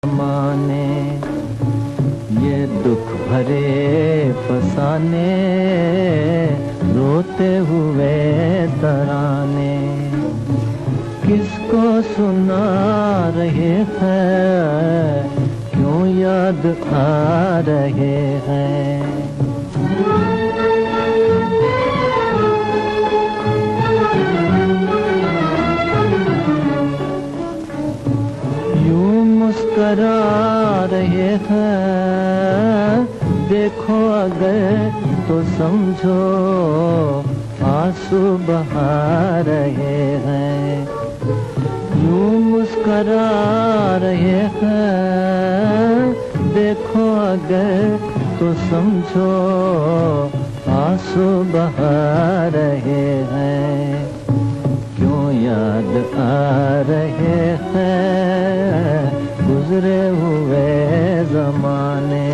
माने ये दुख भरे फसाने रोते हुए तराने किसको सुना रहे हैं क्यों याद आ रहे हैं। मुस्करा रहे हैं देखो अगर तो समझो आंसू बहा रहे हैं। यूं मुस्करा रहे हैं देखो अगर तो समझो आंसू बहा रहे हैं। क्यों याद आ रहे हैं गुजरे हुए ज़माने।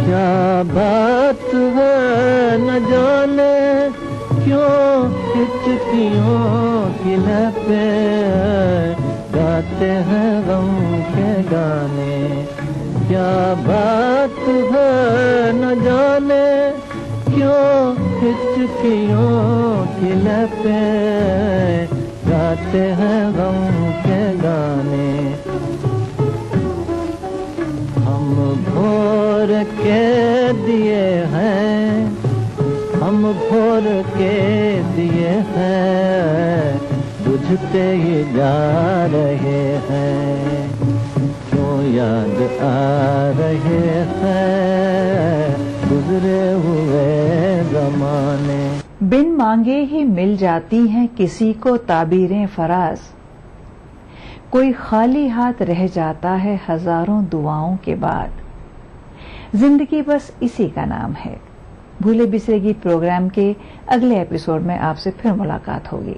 क्या बात है न जाने क्यों हिचकियों की लपें गाते हैं गम के गाने। क्या बात है न जाने क्यों हिचकियों की लपें गाते हैं गम के गाने। हम भोर के दिए हैं हम भोर के दिए हैं बुझते ही जा रहे हैं। क्यों याद आ रहे हैं गुजरे हुए ज़माने। बिन मांगे ही मिल जाती हैं किसी को ताबीरें फराज। कोई खाली हाथ रह जाता है हजारों दुआओं के बाद। जिंदगी बस इसी का नाम है। भूले बिसरे गीत प्रोग्राम के अगले एपिसोड में आपसे फिर मुलाकात होगी।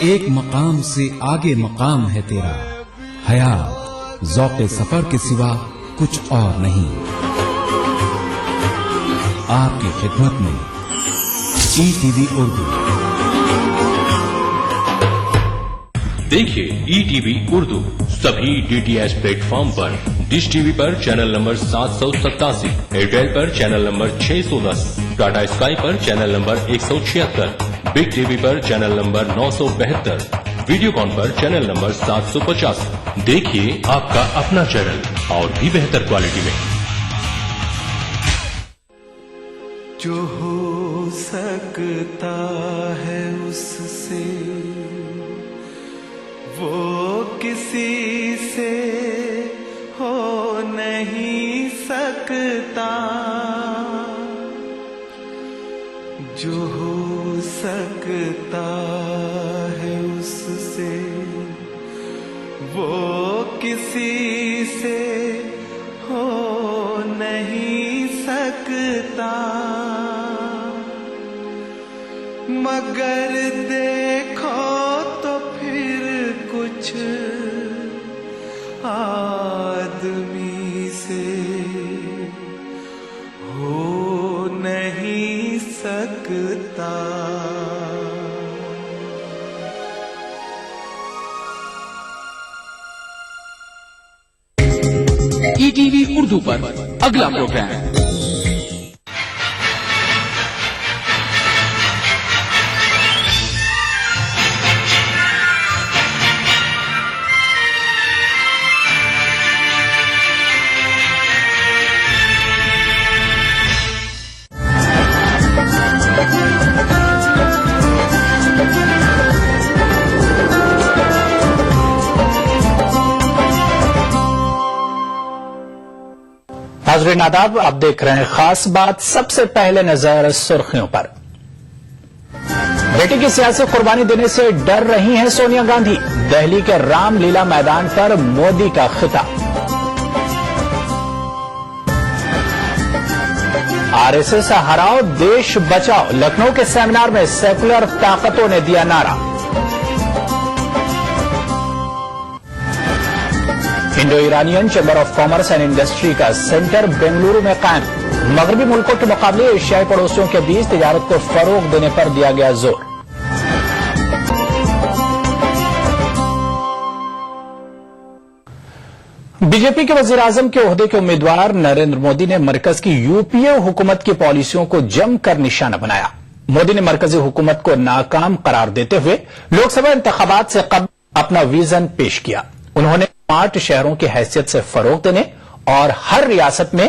एक मकाम से आगे मकाम है तेरा। हयात ज़ौक़े सफर के सिवा कुछ और नहीं। आपकी खिदमत में ETV उर्दू। देखिए ETV उर्दू सभी DTH प्लेटफॉर्म पर। डिश टीवी पर चैनल नंबर 787, एयरटेल पर चैनल नंबर 610, टाटा स्काई पर चैनल नंबर 176, बिग टीवी पर चैनल नंबर 972, वीडियोकॉन पर चैनल नंबर 750। देखिए आपका अपना चैनल और भी बेहतर क्वालिटी में। जो हो सकता है उससे वो किसी से हो नहीं सकता। जो हो सकता है उससे वो किसी से हो नहीं सकता। मगर देखो तो फिर कुछ आदमी से हो नहीं सकता। ETV उर्दू पर अगला प्रोग्राम। नाज़रीन आदाब, आप देख रहे हैं खास बात। सबसे पहले नजर सुर्खियों पर। बेटी की सियासी कुर्बानी देने से डर रही हैं सोनिया गांधी। दिल्ली के रामलीला मैदान पर मोदी का खिताब। आरएसएस हराओ देश बचाओ, लखनऊ के सेमिनार में सेकुलर ताकतों ने दिया नारा। Indo Iranian chamber of commerce and industry का सेंटर बेंगलुरु में कायम। मगरबी मुल्कों के मुकाबले एशियाई पड़ोसियों के बीच तिजारत को फरोग देने पर दिया गया जोर। बीजेपी के वजीर आजम के ओहदे के उम्मीदवार नरेंद्र मोदी ने मरकज की यूपीए हुकूमत की पॉलिसियों को जमकर निशाना बनाया। मोदी ने मरकजी हुकूमत को नाकाम करार देते हुए लोकसभा इंतखाबात से कबल अपना विजन पेश किया। उन्होंने स्मार्ट शहरों की हैसियत से फरोग देने और हर रियासत में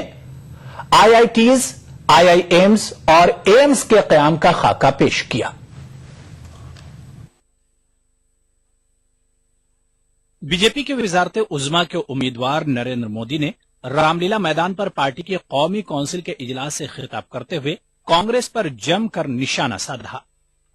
IITs, IIMs और एम्स के क़याम का खाका पेश किया। बीजेपी के वज़ारत उज़्मा के उम्मीदवार नरेंद्र मोदी ने रामलीला मैदान पर पार्टी की कौमी कौंसिल के इजलास से खिताब करते हुए कांग्रेस पर जमकर निशाना साधा।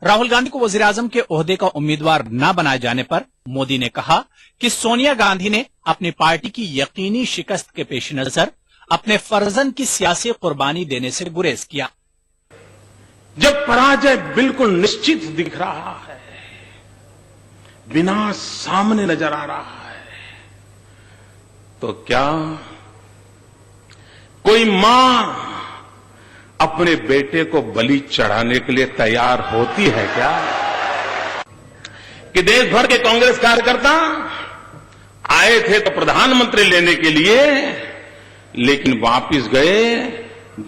राहुल गांधी को वजीर आजम के ओहदे का उम्मीदवार न बनाए जाने पर मोदी ने कहा कि सोनिया गांधी ने अपनी पार्टी की यकीनी शिकस्त के पेश नजर अपने फर्जन की सियासी कुर्बानी देने से गुरेज किया। जब पराजय बिल्कुल निश्चित दिख रहा है, विनाश सामने नजर आ रहा है, तो क्या कोई मां अपने बेटे को बलि चढ़ाने के लिए तैयार होती है क्या? कि देश भर के कांग्रेस कार्यकर्ता आए थे तो प्रधानमंत्री लेने के लिए, लेकिन वापस गए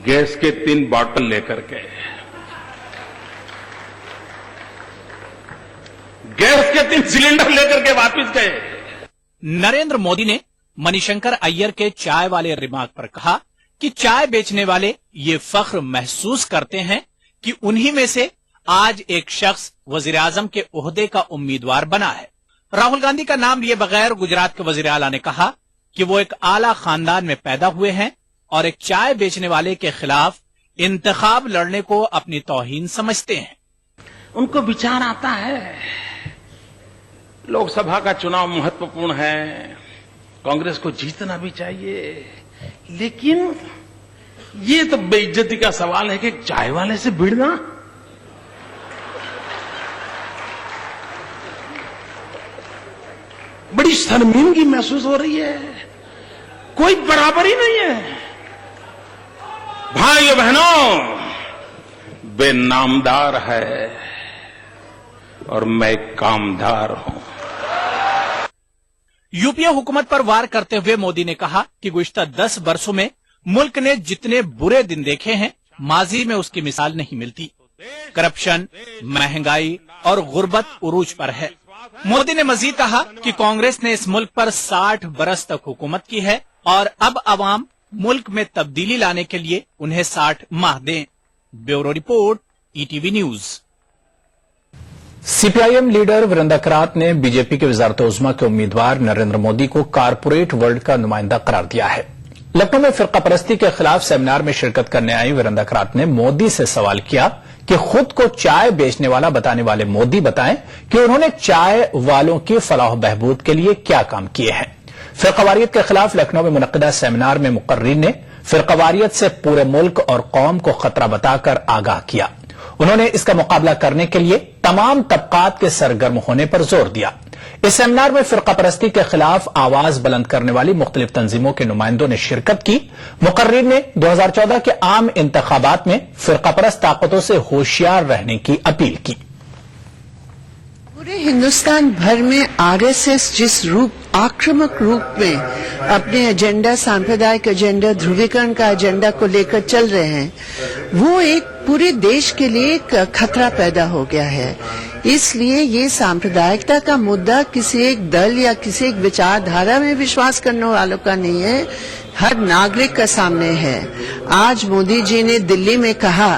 गैस के 3 बॉटल लेकर के। गैस के 3 सिलेंडर लेकर के वापस गए। नरेंद्र मोदी ने मणिशंकर अय्यर के चाय वाले रिमार्क पर कहा कि चाय बेचने वाले ये फख्र महसूस करते हैं कि उन्हीं में से आज एक शख्स वजीर आजम के ओहदे का उम्मीदवार बना है। राहुल गांधी का नाम लिए बगैर गुजरात के वजीर आला ने कहा कि वो एक आला खानदान में पैदा हुए हैं और एक चाय बेचने वाले के खिलाफ इंतखाब लड़ने को अपनी तौहीन समझते हैं। उनको विचार आता है लोकसभा का चुनाव महत्वपूर्ण है, कांग्रेस को जीतना भी चाहिए, लेकिन ये तो बेइज्जती का सवाल है कि चाय वाले से भिड़ना। बड़ी शर्मिंदगी महसूस हो रही है, कोई बराबरी नहीं है। भाइयों बहनों, वे नामदार है और मैं कामदार हूं। यूपीए हुकूमत पर वार करते हुए मोदी ने कहा कि गुज़िश्ता 10 वर्षों में मुल्क ने जितने बुरे दिन देखे हैं, माजी में उसकी मिसाल नहीं मिलती। करप्शन, महंगाई और गुर्बत उरूज पर है। मोदी ने मजीद कहा कि कांग्रेस ने इस मुल्क पर 60 बरस तक हुकूमत की है और अब अवाम मुल्क में तब्दीली लाने के लिए उन्हें 60 माह दें। Bureau report, ETV news. CPIM leader Virendra Karat ने बीजेपी के वज़ारत उज़्मा के उम्मीदवार नरेंद्र मोदी को कारपोरेट वर्ल्ड का नुमाइंदा करार दिया है। लखनऊ में फिरका परस्ती के खिलाफ सेमिनार में शिरकत करने आई वीरेंद्र करात ने मोदी से सवाल किया कि खुद को चाय बेचने वाला बताने वाले मोदी बताएं कि उन्होंने चाय वालों की फलाह बहबूद के लिए क्या काम किए हैं। फिरकावारियत के खिलाफ लखनऊ में मुनक्किदा सेमिनार में मुकर्रिर ने फिरकावारियत से पूरे मुल्क और कौम को खतरा बताकर आगाह किया। उन्होंने इसका मुकाबला करने के लिए तमाम तबकात के सरगर्म होने पर जोर दिया। इस सेमिनार में फिरका परस्ती के खिलाफ आवाज बुलंद करने वाली मुख्तलिफ तंजीमों के नुमाइंदों ने शिरकत की। मुकर्रिर ने 2014 के आम इंतखाबात में फिरका परस्त ताकतों से होशियार रहने की अपील की। पूरे हिंदुस्तान भर में आरएसएस जिस आक्रामक रूप में अपने एजेंडा, सांप्रदायिक एजेंडा, ध्रुवीकरण का एजेंडा को लेकर चल रहे हैं, वो एक पूरे देश के लिए एक खतरा पैदा हो गया है। इसलिए ये सांप्रदायिकता का मुद्दा किसी एक दल या किसी एक विचारधारा में विश्वास करने वालों का नहीं है, हर नागरिक का सामने है। आज मोदी जी ने दिल्ली में कहा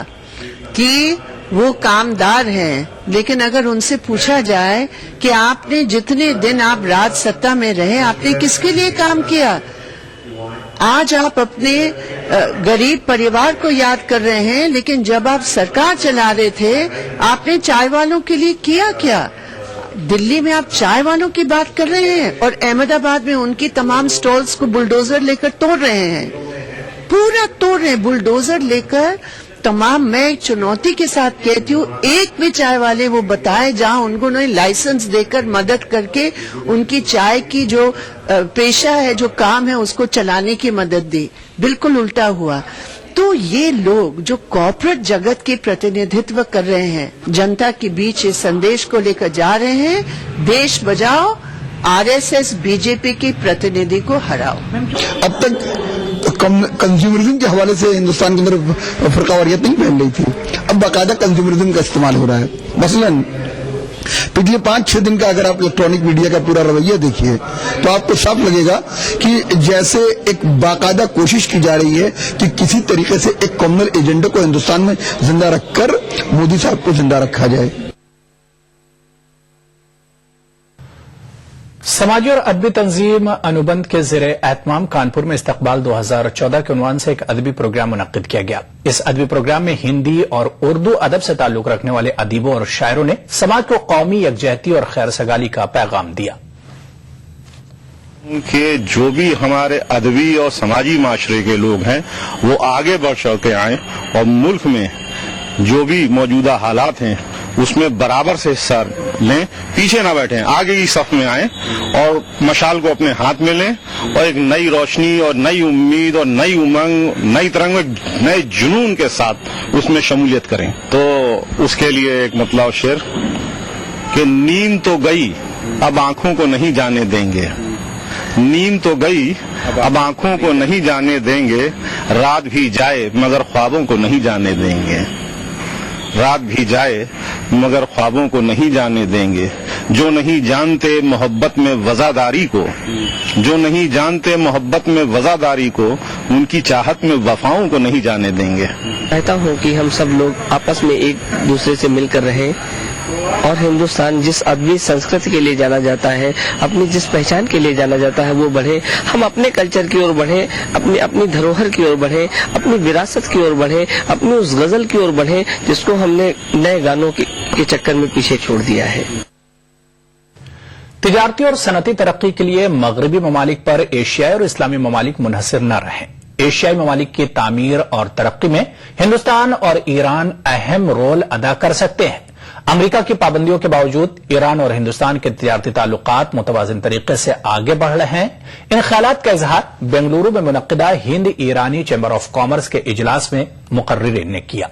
कि वो कामदार हैं, लेकिन अगर उनसे पूछा जाए कि आपने जितने दिन आप राज सत्ता में रहे, आपने किसके लिए काम किया? आज आप अपने गरीब परिवार को याद कर रहे हैं, लेकिन जब आप सरकार चला रहे थे, आपने चाय वालों के लिए किया क्या? दिल्ली में आप चाय वालों की बात कर रहे हैं और अहमदाबाद में उनकी तमाम स्टॉल्स को बुलडोजर लेकर तोड़ रहे हैं, पूरा तोड़ रहे हैं बुलडोजर लेकर तमाम। मैं एक चुनौती के साथ कहती हूँ, एक भी चाय वाले वो बताए जहां उनको लाइसेंस देकर मदद करके उनकी चाय की जो पेशा है, जो काम है, उसको चलाने की मदद दी। बिल्कुल उल्टा हुआ। तो ये लोग जो कॉर्पोरेट जगत की प्रतिनिधित्व कर रहे हैं, जनता के बीच इस संदेश को लेकर जा रहे हैं, देश बचाओ, आरएसएस बीजेपी की प्रतिनिधि को हराओ। अब तक कंज्यूमरिज्म के हवाले से हिंदुस्तान के अंदर फर्कावारियत नहीं फैल रही थी, अब बाकायदा कंज्यूमरिज्म का इस्तेमाल हो रहा है। मसलन पिछले 5-6 दिन का अगर आप इलेक्ट्रॉनिक मीडिया का पूरा रवैया देखिए तो आपको साफ लगेगा कि जैसे एक बाकायदा कोशिश की जा रही है कि किसी तरीके से एक कॉमनल एजेंडा को हिंदुस्तान में जिंदा रखकर मोदी साहब को जिंदा रखा जाए। समाजी और अदबी तंजीम अनुबंध के ज़ेरे एहतमाम कानपुर में इस्तकबाल 2014 के उन्वान से एक अदबी प्रोग्राम मुनक्किद किया गया। इस अदबी प्रोग्राम में हिंदी और उर्दू अदब से ताल्लुक रखने वाले अदीबों और शायरों ने समाज को कौमी यकजहती और खैर सगाली का पैगाम दिया कि जो भी हमारे अदबी और समाजी माशरे के लोग हैं वो आगे बढ़ चढ़ के आए और मुल्क में जो भी मौजूदा हालात हैं उसमें बराबर से हिस्सा लें, पीछे ना बैठें, आगे की सफ में आएं और मशाल को अपने हाथ में लें और एक नई रोशनी और नई उम्मीद और नई उमंग, नई तरंग, नए जुनून के साथ उसमें शमूलियत करें। तो उसके लिए एक मतलब शेर कि नींद तो गई अब आंखों को नहीं जाने देंगे, नींद तो गई अब आंखों को नहीं जाने देंगे, रात भी जाए मगर ख्वाबों को नहीं जाने देंगे, रात भी जाए मगर ख्वाबों को नहीं जाने देंगे। जो नहीं जानते मोहब्बत में वफादारी को, जो नहीं जानते मोहब्बत में वफादारी को, उनकी चाहत में वफाओं को नहीं जाने देंगे। चाहता हूँ कि हम सब लोग आपस में एक दूसरे से मिलकर रहें और हिंदुस्तान जिस अदबी संस्कृति के लिए जाना जाता है, अपनी जिस पहचान के लिए जाना जाता है, वो बढ़े। हम अपने कल्चर की ओर बढ़े, अपनी धरोहर की ओर बढ़े, अपनी विरासत की ओर बढ़े, अपनी उस गजल की ओर बढ़े जिसको हमने नए गानों के चक्कर में पीछे छोड़ दिया है। तिजारती और सनती तरक्की के लिए मगरबी ममालिक पर एशियाई और इस्लामी ममालिक मुनहसिर न रहें। एशियाई ममालिक की तामीर और तरक्की में हिंदुस्तान और ईरान अहम रोल अदा कर सकते हैं। अमेरिका की पाबंदियों के बावजूद ईरान और हिंदुस्तान के तिजारती ताल्लुकात मुतवाज़िन तरीके से आगे बढ़ रहे हैं। इन ख्यालात का इजहार बेंगलुरु में मुनक्किदा हिंद ईरानी चैम्बर ऑफ कॉमर्स के इजलास में मुकर्रिरीन ने किया।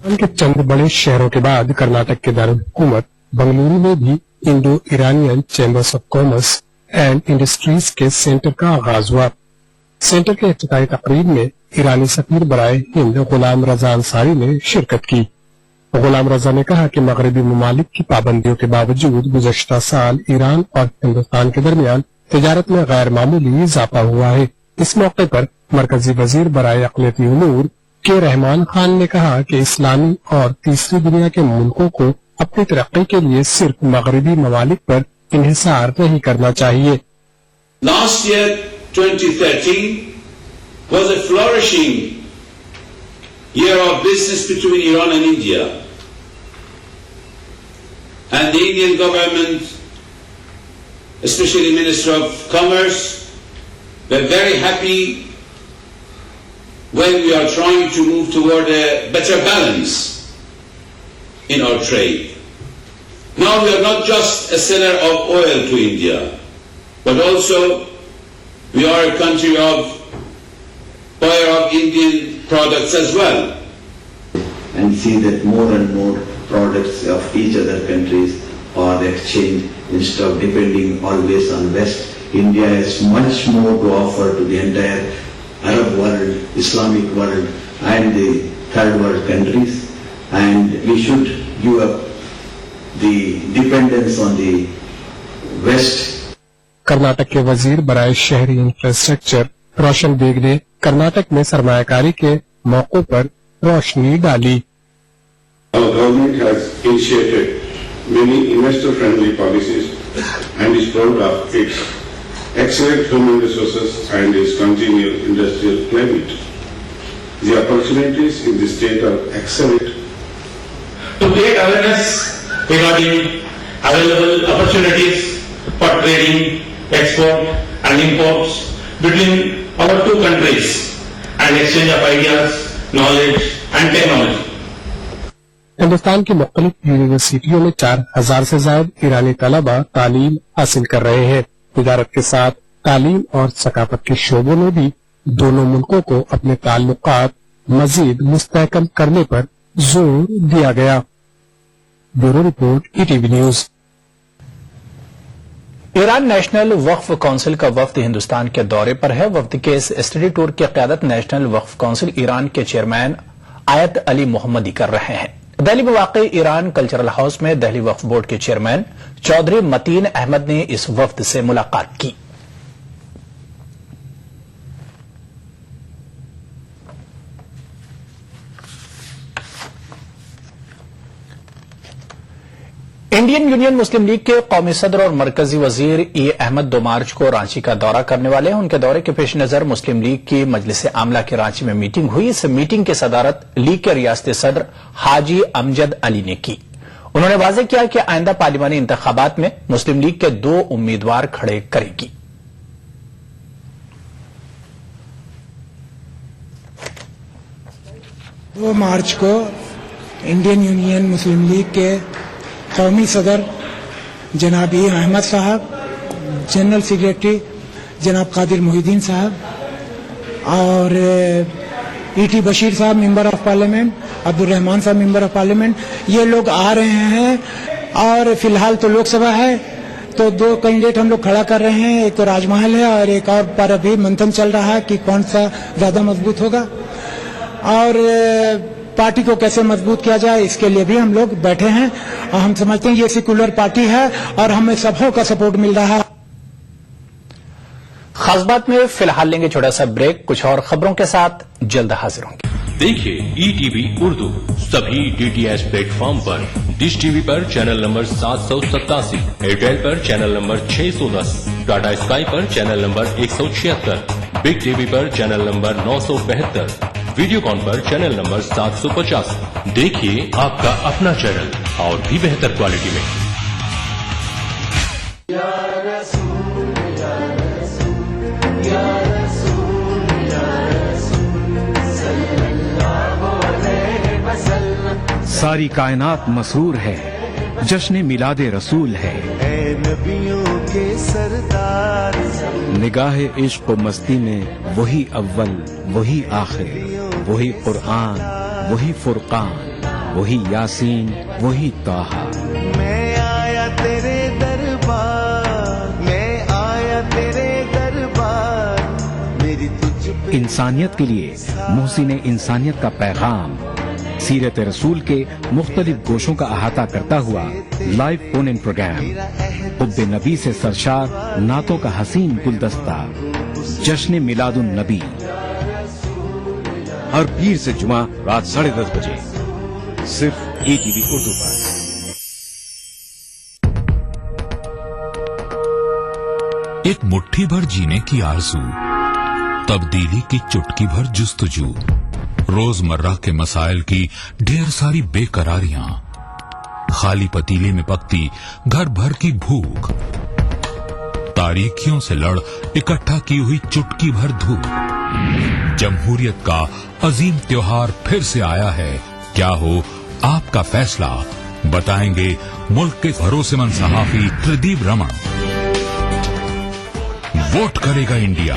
के चंद बड़े शहरों के बाद कर्नाटक के दारुल-हुकूमत बेंगलुरु में भी Indo Iranian chambers of commerce and industries के सेंटर का आगाज हुआ। सेंटर के इफ्तिताही तकरीब में ईरानी सफीर बराए हिंद गुलाम रजा अंसारी ने शिरकत की। गुलाम रजा ने कहा कि मगरबी ममालिक की पाबंदियों के बावजूद गुज़श्ता साल ईरान और हिंदुस्तान के दरमियान तिजारत में गैर मामूली इजाफा हुआ है। इस मौके पर मरकजी वजीर बराए अक़लियती उमूर के रहमान खान ने कहा कि इस्लामी और तीसरी दुनिया के मुल्कों को अपनी तरक्की के लिए सिर्फ मगरबी ममालिक पर इन्हिसार नहीं करना चाहिए। Last year, 2013, was a flourishing year of business between Iran and India. And the Indian government, especially Minister of Commerce, were very happy when we are trying to move toward a better balance in our trade. Now we are not just a seller of oil to India, but also we are a country of buyer of Indian products as well. And see that more and more products of each other countries or exchange instead of depending always on West. India has much more to offer to the entire Arab world, Islamic world and the third world countries, and we should give up the dependence on the West. Karnataka के वजीर बराए शहरी infrastructure रोशन bag ने कर्नाटक में सरमायाकारी के मौकों पर रोशनी डाली। Our government has initiated many investor-friendly policies and is proud of its excellent human resources and its congenial industrial climate. The opportunities in the state are excellent. To create awareness regarding available opportunities for trading, export and imports between our two countries and exchange of ideas, knowledge and technology. Hindustan की मुख्तलिफ यूनिवर्सिटियों में 4000 से ज्यादा ईरानी तलबा तालीम हासिल कर रहे हैं। तिजारत के साथ तालीम और सकाफत के शोबों में भी दोनों मुल्कों को अपने ताल्लुकात मजीद मुस्तहकम करने पर जोर दिया गया। Bureau report, ETV news. Iran national वक्फ काउंसिल का वफ्द हिंदुस्तान के दौरे पर है। वफ्द के इस स्टडी टूर की क़यादत नेशनल वक्फ काउंसिल ईरान के चेयरमैन आयत अली मोहम्मदी कर रहे हैं। दिल्ली में वाक़ई ईरान कल्चरल हाउस में दिल्ली वक्फ बोर्ड के चेयरमैन चौधरी मतीन अहमद ने इस वफ्द से मुलाकात की। इंडियन यूनियन मुस्लिम लीग के कौमी सदर और मरकजी वजीर ए अहमद 2 मार्च को रांची का दौरा करने वाले हैं। उनके दौरे के पेश नजर मुस्लिम लीग की मजलिस आमला की रांची में मीटिंग हुई। इस मीटिंग की सदारत लीग के रियासती सदर हाजी अमजद अली ने की। उन्होंने वाज़ेह किया कि आइंदा पार्लिमानी इंतखाबात में मुस्लिम लीग के 2 उम्मीदवार खड़े करेगी। 2 मार्च को इंडियन यूनियन मुस्लिम लीग के कौमी सदर जनाब ए अहमद साहब, जनरल सेक्रेटरी जनाब कादिर मोहिद्दीन साहब और ईटी बशीर साहब member of parliament, Abdul Rahman साहब मेंबर ऑफ पार्लियामेंट, ये लोग आ रहे हैं। और फिलहाल तो लोकसभा है तो 2 कैंडिडेट हम लोग खड़ा कर रहे हैं। एक तो राजमहल है और एक और पर अभी मंथन चल रहा है कि कौन सा ज्यादा मजबूत होगा और पार्टी को कैसे मजबूत किया जाए, इसके लिए भी हम लोग बैठे हैं। और हम समझते हैं ये सेकुलर पार्टी है और हमें सबों का सपोर्ट मिल रहा है। खास बात में फिलहाल लेंगे छोटा सा ब्रेक। कुछ और खबरों के साथ जल्द हाजिर होंगे। देखिए ईटीवी उर्दू सभी डीटीएच प्लेटफॉर्म पर, डिश टीवी पर चैनल नंबर 787, एयरटेल पर चैनल नंबर 610, टाटा स्काई पर चैनल नंबर 176, बिग टीवी पर चैनल नंबर 972, वीडियोकॉन पर चैनल नंबर 750। देखिए आपका अपना चैनल और भी बेहतर क्वालिटी में। सारी कायनात मसरूर है, जश्न मिलादे रसूल है। नबियों के सरदार निगाहे इश्क व मस्ती में वही अव्वल वही आखिर, वही कुरान वही फुरकान, वही यासीन वही ताहा। मैं आया तेरे दरबार, मैं आया तेरे दरबार, मेरी तुझ पे इंसानियत के लिए मोहसिन इंसानियत का पैगाम सीरत रसूल के मुख्तलिफ गोशों का अहाता करता हुआ लाइव फोन इन प्रोग्राम, हुब्बे नबी से सरशार नातों का हसीन गुलदस्ता, जश्न मिलादुन नबी, हर पीर से जुमा रात 10:30 बजे सिर्फ ईटीवी उर्दू पर। एक मुट्ठी भर जीने की आरज़ू, तब्दीली की चुटकी भर जुस्तजू, रोजमर्रा के मसाइल की ढेर सारी बेकरारियां, खाली पतीले में पकती घर भर की भूख, तारीखियों से लड़ इकट्ठा की हुई चुटकी भर धूप। जमहूरियत का अजीम त्योहार फिर से आया है, क्या हो आपका फैसला, बताएंगे मुल्क के भरोसेमंद सहाफी प्रदीप रमन। वोट करेगा इंडिया।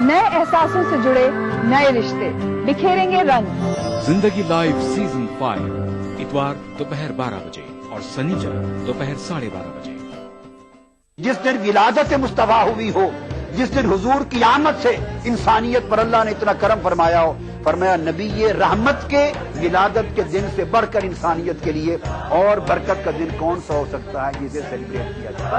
नए एहसासों से जुड़े नए रिश्ते बिखेरेंगे रंग। जिंदगी लाइव सीजन 5 इतवार दोपहर 12 बजे और शनिचर दोपहर 12:30 बजे। जिस दिन विलादत मुस्तफा हुई हो, जिस दिन हुजूर की आमद से इंसानियत पर अल्लाह ने इतना करम फरमाया हो, फरमाया नबी ये रहमत के विलादत के दिन से बढ़कर इंसानियत के लिए और बरकत का दिन कौन सा हो सकता है, जिसे सेलिब्रेट किया जाए।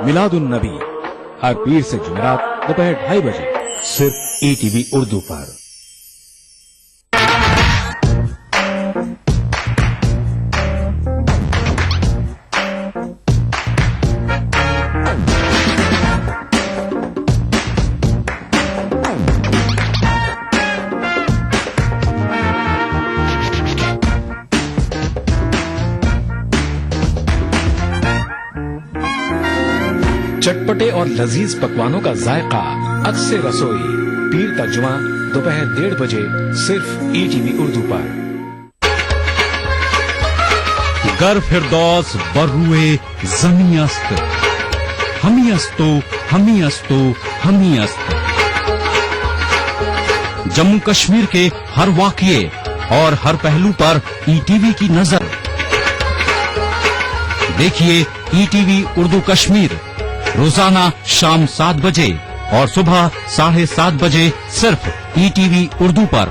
मिलादुन नबी हर पीर से जुमेरात दोपहर 2:30 बजे सिर्फ ETV उर्दू पर। चटपटे और लजीज पकवानों का जायका अक्सर रसोई पीर का जुमा दोपहर 1:30 बजे सिर्फ ETV उर्दू पर। गर फिरदौस बर्रुए जमी अस्त हमी अस्तो हमी अस्तो हमी अस्त। जम्मू कश्मीर के हर वाकये और हर पहलू पर ETV की नजर। देखिए ETV उर्दू कश्मीर रोजाना शाम 7 बजे और सुबह 7:30 बजे सिर्फ ETV उर्दू पर।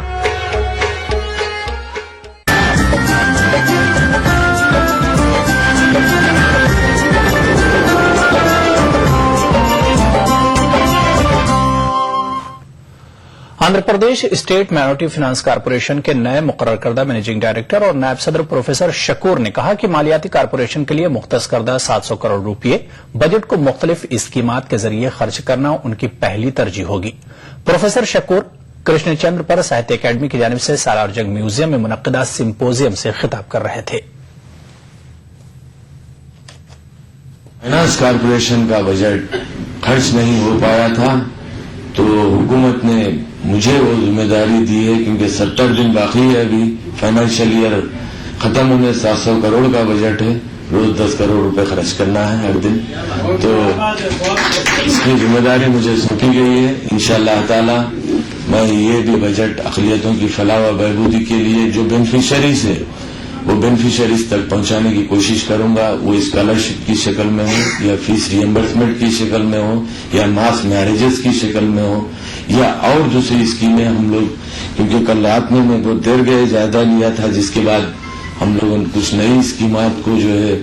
Andhra Pradesh state minority finance corporation के नए मुकर्रर करदा मैनेजिंग डायरेक्टर और नायब सदर प्रोफेसर शकूर ने कहा कि मालियाती कॉर्पोरेशन के लिए मुख्तस करदा 700 करोड़ रुपये बजट को मुख्तलिफ स्कीमात के जरिए खर्च करना उनकी पहली तरजीह होगी। प्रोफेसर शकूर कृष्णचंद्र पर साहित्य अकादमी की जानिब से सालार जंग म्यूजियम में मुनक्किदा सिंपोजियम से खिताब कर रहे थे। फाइनेंस कॉर्पोरेशन का बजट खर्च नहीं हो पाया था तो हुकूमत ने मुझे वो जिम्मेदारी दी है, क्योंकि 70 दिन बाकी है अभी फाइनेंशियल ईयर खत्म होने। 700 करोड़ का बजट है, रोज 10 करोड़ रुपए खर्च करना है हर दिन, तो इसकी जिम्मेदारी मुझे सौंपी गई है। इंशाअल्लाह ताला मैं ये भी बजट अक़लियतों की फलाह व बहबूदी के लिए जो बेनिफिशरीज है वो बेनिफिशरीज तक पहुंचाने की कोशिश करूंगा। वो स्कॉलरशिप की शक्ल में हो या फीस रियम्बर्समेंट की शक्ल में हो या मास मैरिजेस की शक्ल में हो या और दूसरी स्कीमें हम लोग, क्योंकि कल रात में मैं बहुत देर गए जायजा लिया था, जिसके बाद हम लोग कुछ नई स्कीमात को जो है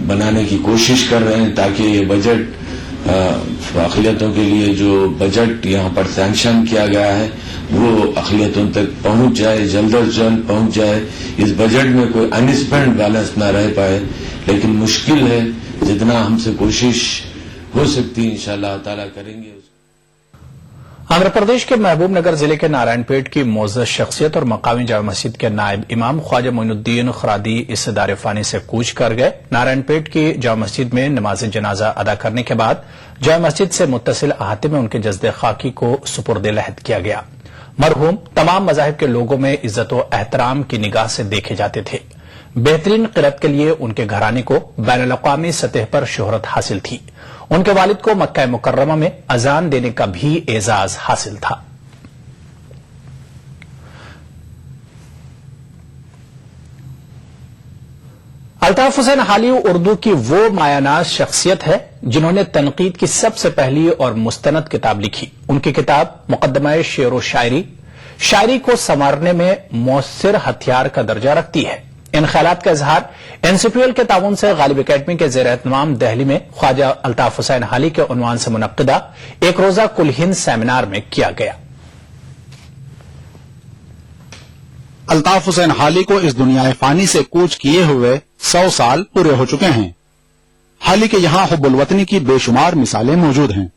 बनाने की कोशिश कर रहे हैं ताकि ये बजट अक़लियतों के लिए जो बजट यहाँ पर सैंक्शन किया गया है वो अक़लियतों तक पहुंच जाए, जल्द अज जल्द पहुंच जाए। इस बजट में कोई अनस्पेंड बैलेंस ना रह पाए, लेकिन मुश्किल है, जितना हमसे कोशिश हो सकती है इंशाअल्लाह ताला करेंगे। आंध्र प्रदेश के महबूब नगर जिले के नारायणपेट की मोअज़्ज़ज़ शख्सियत और मकामी जामा मस्जिद के नायब इमाम ख्वाजा मोइनुद्दीन खरादी इस दार फानी से कूच कर गए। नारायणपेट की जामा मस्जिद में नमाज जनाजा अदा करने के बाद जामा मस्जिद से मुत्तसिल अहाते में उनके जस्दे खाकी को सुपुर्द लहद किया गया। मरहूम तमाम मज़ाहिब के लोगों में इज्जत व एहतराम की निगाह से देखे जाते थे। बेहतरीन क़िरात के लिए उनके घराने को बैनुल अक़वामी सतह पर शोहरत हासिल थी। उनके वालिद को मक्का मुकर्रमा में अजान देने का भी एजाज हासिल था। अल्ताफ हुसैन हाली उर्दू की वो मायानाज शख्सियत है जिन्होंने तनकीद की सबसे पहली और मुस्तनद किताब लिखी। उनकी किताब मुकद्दमा-ए शेर व शायरी को संवारने में मौसर हथियार का दर्जा रखती है। इन ख्यालात का इजहार एनसीपीएल के ताउन से गालिब अकेडमी के ज़ेर एहतमाम दहली में ख्वाजा अल्ताफ हुसैन हाली के उन्वान से मुनक्किदा एक रोजा कुल हिंद सेमिनार में किया गया। अल्ताफ हुसैन हाली को इस दुनिया फानी से कूच किए हुए 100 साल पूरे हो चुके हैं। हाली के यहाँ हुब्बुल वतनी की बेशुमार मिसालें मौजूद हैं।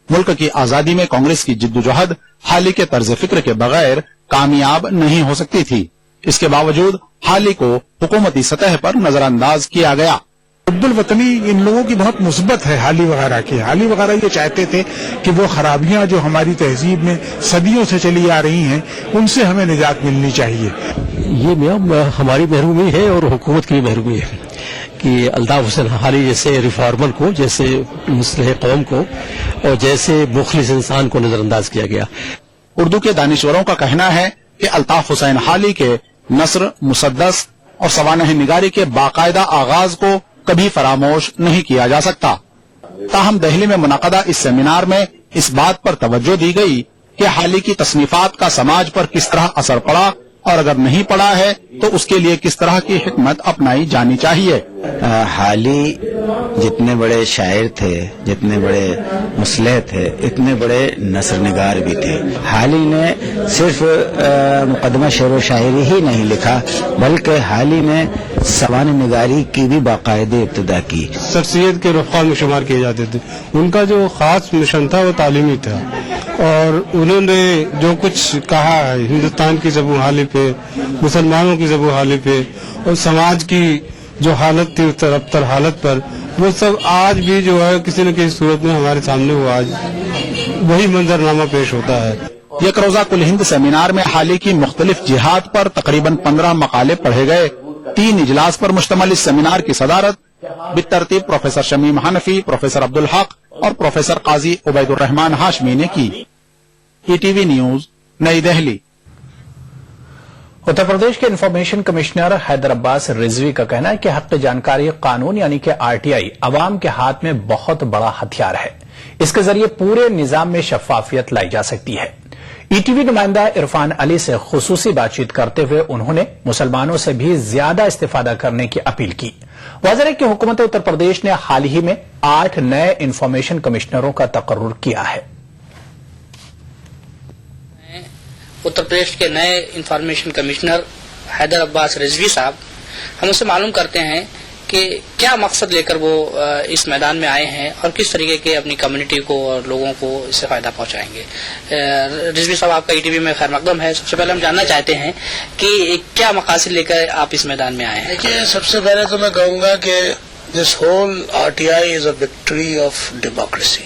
मुल्क की आजादी में कांग्रेस की जिद्दोजहद हाली के तर्ज फिक्र के बगैर कामयाब नहीं हो सकती थी। इसके बावजूद हाली को हुकूमती सतह पर नजरअंदाज किया गया। عبدالوطنی ان لوگوں کی بہت مثبت ہے. حالی وغیرہ کی حالی وغیرہ یہ چاہتے تھے کہ وہ خرابیاں جو ہماری تہذیب میں صدیوں سے چلی آ رہی ہیں ان سے ہمیں نجات ملنی چاہیے. یہ ہماری محرومی ہے اور حکومت کی محرومی ہے کہ الطاف حسین حالی جیسے ریفارمر کو, جیسے مصلح قوم کو اور جیسے مخلص انسان کو نظر انداز کیا گیا. اردو کے دانشوروں کا کہنا ہے کہ الطاف حسین حالی کے نثر, مسدس اور سوانح نگاری کے باقاعدہ آغاز کو کبھی فراموش نہیں کیا جا سکتا. تاہم دہلی میں منعقدہ اس سیمینار میں اس بات پر توجہ دی گئی کہ حالی کی تصنیفات کا سماج پر کس طرح اثر پڑا اور اگر نہیں پڑا ہے تو اس کے لیے کس طرح کی حکمت اپنائی جانی چاہیے. حالی جتنے بڑے شاعر تھے, جتنے بڑے مصلح تھے, اتنے بڑے نثر نگار بھی تھے. حالی نے صرف مقدمہ شعر و شاعری ہی نہیں لکھا بلکہ حالی نے سوانح نگاری کی بھی باقاعدہ ابتدا کی. شخصیت کے رفقا میں شمار کیے جاتے تھے. ان کا جو خاص مشن تھا وہ تعلیمی تھا اور انہوں نے جو کچھ کہا ہے ہندوستان کی زبوں حالی پہ, مسلمانوں کی زبوں حالی پہ اور سماج کی جو حالت تھی اس تر حالت پر, وہ سب آج بھی جو ہے کسی نہ کسی صورت میں ہمارے سامنے وہ آج وہی منظرنامہ پیش ہوتا ہے. یک روزہ کل ہند سیمینار میں حالی کی مختلف جہاد پر تقریباً 15 مقالے پڑھے گئے. 3 اجلاس پر مشتمل اس سیمینار کی صدارت بالترتیب پروفیسر شمیم حنفی, پروفیسر عبدالحق اور پروفیسر قاضی عبید الرحمان ہاشمی نے کی. ای ٹی وی نیوز, نئی دہلی. اتر پردیش کے انفارمیشن کمشنر حیدر عباس رضوی کا کہنا ہے کہ حق جانکاری قانون یعنی کہ RTI عوام کے ہاتھ میں بہت بڑا ہتھیار ہے. اس کے ذریعے پورے نظام میں شفافیت لائی جا سکتی ہے. ای ٹی وی نمائندہ عرفان علی سے خصوصی بات چیت کرتے ہوئے انہوں نے مسلمانوں سے بھی زیادہ استفادہ کرنے کی اپیل کی. واضح ہے کہ حکومت اتر پردیش نے حال ہی میں 8 نئے انفارمیشن کمشنروں کا تقرر کیا ہے. اتر پردیش کے نئے انفارمیشن کمشنر حیدر عباس رضوی صاحب, ہم اسے معلوم کرتے ہیں کہ کیا مقصد لے کر وہ اس میدان میں آئے ہیں اور کس طریقے کے اپنی کمیونٹی کو اور لوگوں کو اس سے فائدہ پہنچائیں گے. رضوی صاحب, آپ کا ای ٹی وی میں خیر مقدم ہے. سب سے پہلے ہم جاننا چاہتے ہیں کہ کیا مقاصد لے کر آپ اس میدان میں آئے ہیں. دیکھیے, سب سے پہلے تو میں کہوں گا کہ this whole RTI is a victory of democracy.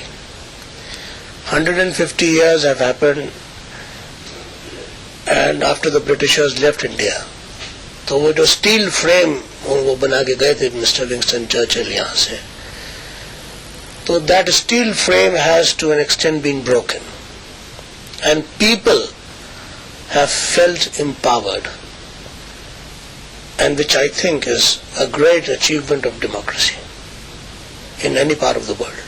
150 years have happened and after the Britishers left India. تو وہ جو اسٹیل فریم وہ بنا کے گئے تھے مسٹر ونسٹن چرچل یہاں سے, تو that steel frame has to an extent been broken and people have felt empowered, and which I think is a great achievement of democracy in any part of the world.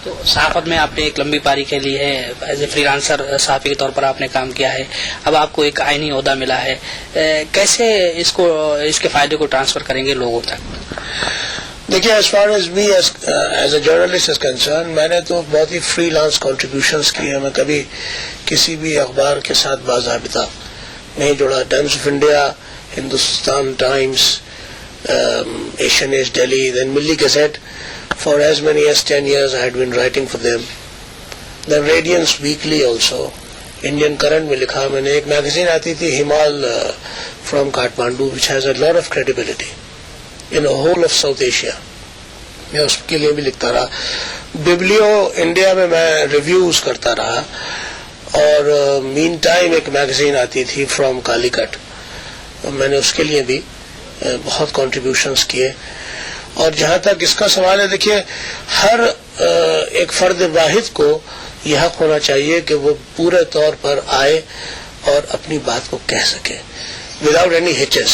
تو صحافت میں آپ نے ایک لمبی پاری کھیلی ہے, ایز اے فری لانسر صحافی کے طور پر آپ نے کام کیا ہے, اب آپ کو ایک آئینی عہدہ ملا ہے, کیسے اس کے فائدے کو ٹرانسفر کریں گے لوگوں تک؟ دیکھیے, as far as me as a journalist is concern, میں نے تو بہت ہی فری لانس کنٹریبیوشنس کی ہیں. میں کبھی کسی بھی اخبار کے ساتھ باضابطہ نہیں جڑا. Times of India, Hindustan Times, Asian Age Daily, دین Milli Gazette. For as many as 10 years I had been writing for them. Then Radiance Weekly also. Indian Current میں لکھا میں نے. ایک میگزین آتی تھی ہمال from Kathmandu which has a lot of credibility in the whole of South Asia. میں اس کے لیے بھی لکھتا رہا. ببلیو انڈیا میں ریویوز کرتا رہا. اور مین ٹائم ایک میگزین آتی تھی from Calicut. میں نے اس کے لیے بھی بہت کنٹریبیوشنز کیے. اور جہاں تک اس کا سوال ہے, دیکھیے, ہر ایک فرد واحد کو یہ حق ہونا چاہیے کہ وہ پورے طور پر آئے اور اپنی بات کو کہہ سکے without any hitches,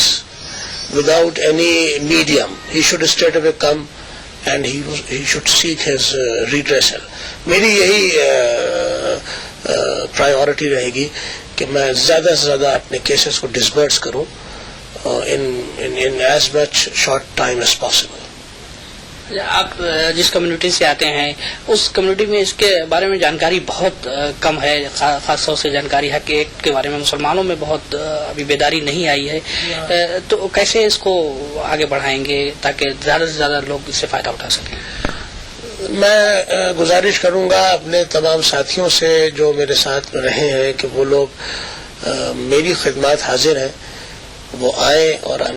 without any medium. He should straight away come and he should seek his redressal. میری یہی پرائیورٹی رہے گی کہ میں زیادہ سے زیادہ اپنے کیسز کو ڈسبرس کروں in as much short time as possible. آپ جس کمیونٹی سے آتے ہیں اس کمیونٹی میں اس کے بارے میں جانکاری بہت کم ہے, خاص طور سے جانکاری حق ایک کے بارے میں مسلمانوں میں بہت ابھی بیداری نہیں آئی ہے. تو کیسے اس کو آگے بڑھائیں گے تاکہ زیادہ سے زیادہ لوگ اس سے فائدہ اٹھا سکیں؟ میں گزارش کروں گا اپنے تمام ساتھیوں سے جو میرے ساتھ رہے ہیں کہ وہ لوگ میری خدمات حاضر ہیں, وہ آئیں اور